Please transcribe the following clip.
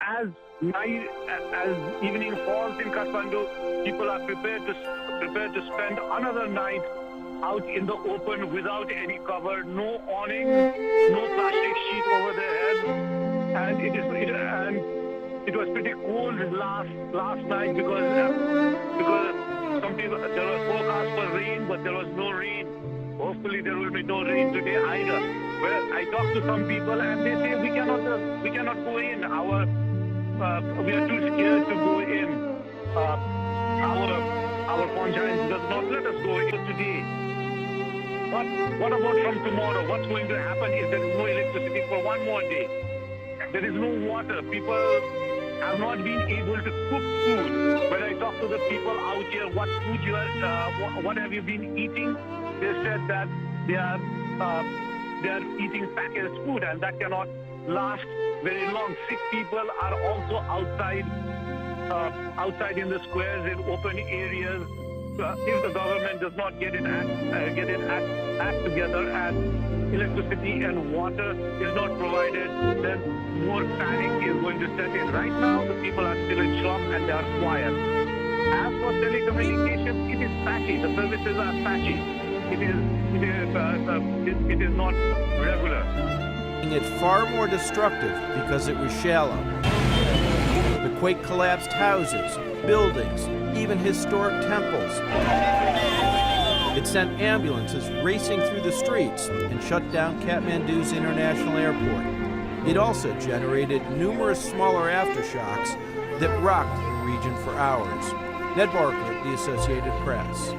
as night as evening falls in Kathmandu, people are prepared to spend another night out in the open without any cover, no awning, no plastic sheet over their heads, and it was pretty cold last night because some people there was forecast for rain, but there was no rain. Hopefully there will be no rain today either. Well, I talked to some people and they say we cannot go in. We are too scared to go in. Our conscience does not let us go in today. But what about from tomorrow? What's going to happen if there is no electricity for one more day? There is no water. People have not been able to cook food. When I talk to the people out here, what have you been eating? They said that they are eating packaged food, and that cannot last very long. Sick people are also outside in the squares in open areas. If the government does not get its act together and electricity and water is not provided, then more panic is going to set in. Right now, the people are still in shock and they are quiet. As for telecommunications, it is patchy. The services are patchy. It is not regular. It far more destructive because it was shallow. The quake collapsed houses, buildings, even historic temples. It sent ambulances racing through the streets and shut down Kathmandu's international airport. It also generated numerous smaller aftershocks that rocked the region for hours. Ned Barker, The Associated Press.